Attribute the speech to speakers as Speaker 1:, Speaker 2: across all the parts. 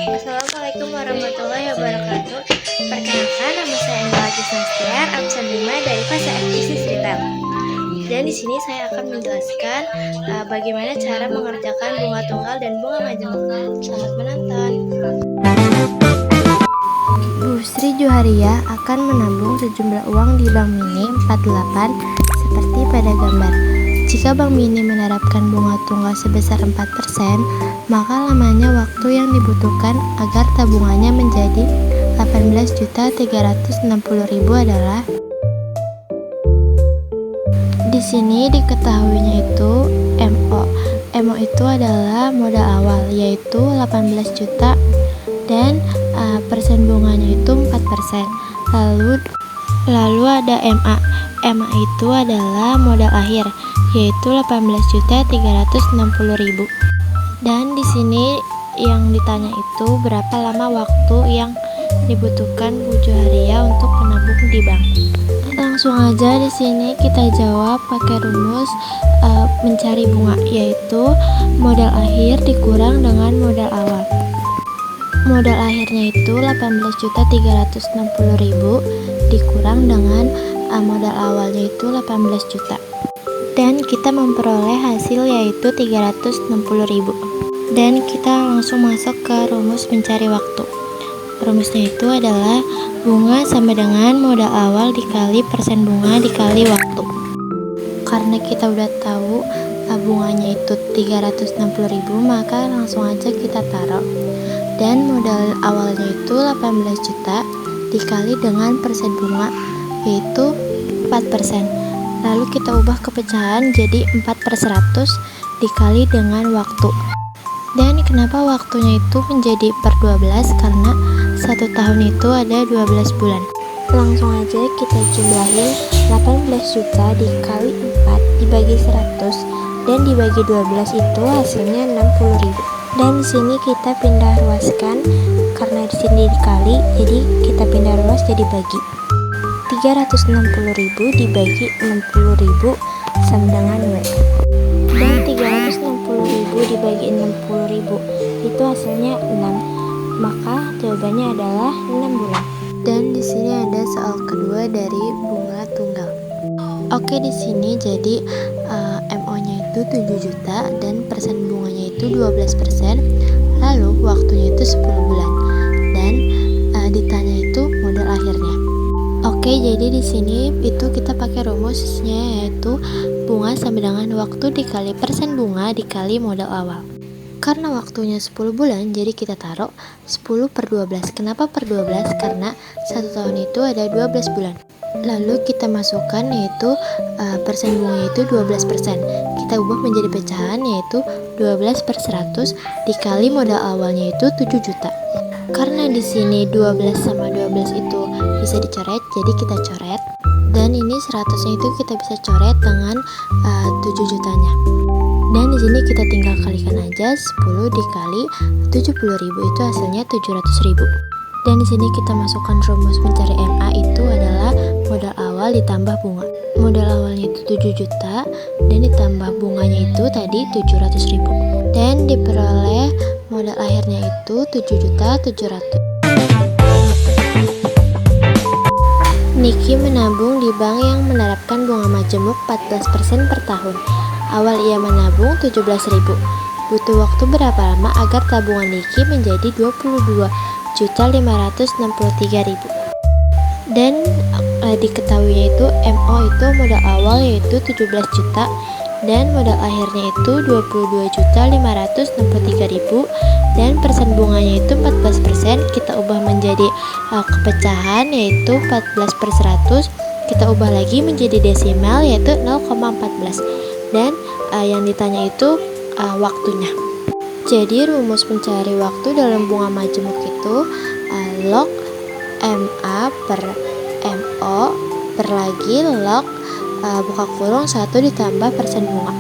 Speaker 1: Assalamualaikum warahmatullahi wabarakatuh. Perkenalkan, nama saya Angela Gisnastiar, absen 5 dari fase bisnis retail. Dan di sini saya akan menjelaskan bagaimana cara mengerjakan bunga tunggal dan bunga majemuk. Selamat menonton. Bu Sri Juharia akan menabung sejumlah uang di Bank Mini 48 seperti pada gambar. Jika Bank Mini menerapkan bunga tunggal sebesar 4%, maka lamanya waktu yang dibutuhkan agar tabungannya menjadi 18.360.000 adalah di sini diketahuinya itu MO. MO itu adalah modal awal yaitu 18 juta dan persen bunganya itu 4%. Lalu ada MA. MA itu adalah modal akhir yaitu 18.360.000. Dan di sini yang ditanya itu berapa lama waktu yang dibutuhkan Bu Juharia untuk menabung di bank. Langsung aja di sini kita jawab pakai rumus mencari bunga, yaitu modal akhir dikurang dengan modal awal. Modal akhirnya itu 18.360.000 dikurang dengan modal awalnya itu 18 juta. Dan kita memperoleh hasil yaitu 360.000. Dan kita langsung masuk ke rumus mencari waktu. Rumusnya itu adalah bunga sama dengan modal awal dikali persen bunga dikali waktu. Karena kita udah tahu bunganya itu 360.000, maka langsung aja kita taruh. Dan modal awalnya itu 18 juta dikali dengan persen bunga yaitu 4%. Lalu kita ubah ke pecahan jadi 4/100 dikali dengan waktu. Dan kenapa waktunya itu menjadi per 12? Karena 1 tahun itu ada 12 bulan. Langsung aja kita jumlahin 18 juta dikali 4 dibagi 100 dan dibagi 12 itu hasilnya 60.000. Dan di sini kita pindah ruaskan karena di sini dikali, jadi kita pindah ruas jadi bagi. 360.000 dibagi 60.000 sama dengan W. Dan 360.000 dibagi 60.000 itu hasilnya 6. Maka jawabannya adalah 6 bulan. Dan di sini ada soal kedua dari bunga tunggal. Oke, di sini jadi MO-nya itu 7 juta dan persen bunganya itu 12%. Lalu waktunya itu 10 bulan. Dan ditanya itu modal akhirnya. Oke, jadi di sini itu kita pakai rumusnya yaitu bunga sama dengan waktu dikali persen bunga dikali modal awal. Karena waktunya 10 bulan, jadi kita taruh 10/12. Kenapa per 12? Karena 1 tahun itu ada 12 bulan. Lalu kita masukkan yaitu persen bunganya itu 12%. Kita ubah menjadi pecahan yaitu 12/100 dikali modal awalnya itu 7 juta. Karena di sini 12 sama 12 itu bisa dicoret, jadi kita coret. Dan ini 100-nya itu kita bisa coret dengan 7 jutanya. Dan di sini kita tinggal kalikan aja 10 dikali 70.000 itu hasilnya 700.000. Dan di sini kita masukkan rumus mencari MA itu adalah modal awal ditambah bunga. Modal awalnya itu 7 juta dan ditambah bunganya itu tadi 700.000. Dan diperoleh modal akhirnya itu 7.700.000. Niki menabung di bank yang menerapkan bunga majemuk 14% per tahun. Awal ia menabung 17.000. Butuh waktu berapa lama agar tabungan Niki menjadi 22.563.000? Dan diketahuinya itu MO itu modal awal yaitu 17 juta dan modal akhirnya itu 22.563.000 dan persen bunganya itu 14%. Kita ubah menjadi kepecahan yaitu 14/100. Kita ubah lagi menjadi desimal yaitu 0,14. Dan yang ditanya itu waktunya. Jadi rumus mencari waktu dalam bunga majemuk itu log MA per MO per lagi log buka kurung 1 ditambah persen bunga.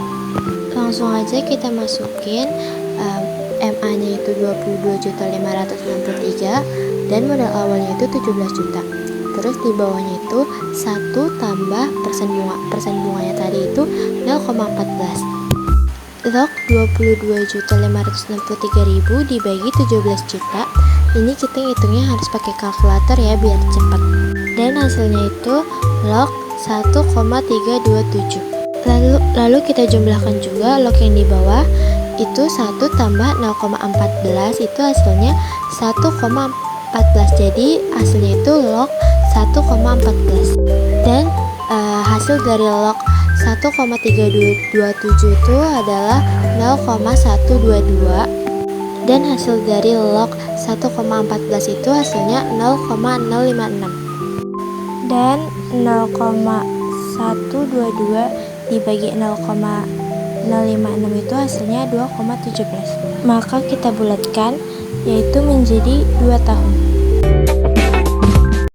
Speaker 1: Langsung aja kita masukin MA-nya itu 22.563 dan modal awalnya itu 17 juta. Terus di bawahnya itu 1 tambah persen bunga. Persen bunganya tadi itu 0,14. Log 22.563.000 dibagi 17 juta. Ini kita hitungnya harus pakai kalkulator ya biar cepat. Dan hasilnya itu log 1,327. Lalu kita jumlahkan juga log yang di bawah. Itu 1 tambah 0,14 itu hasilnya 1,14. Jadi hasilnya itu log 1,14. Dan hasil dari log 1,327 itu adalah 0,122. Dan hasil dari log 1,14 itu hasilnya 0,056. Dan 0,122 dibagi 0,056 itu hasilnya 2,17. Maka kita bulatkan, yaitu menjadi 2 tahun.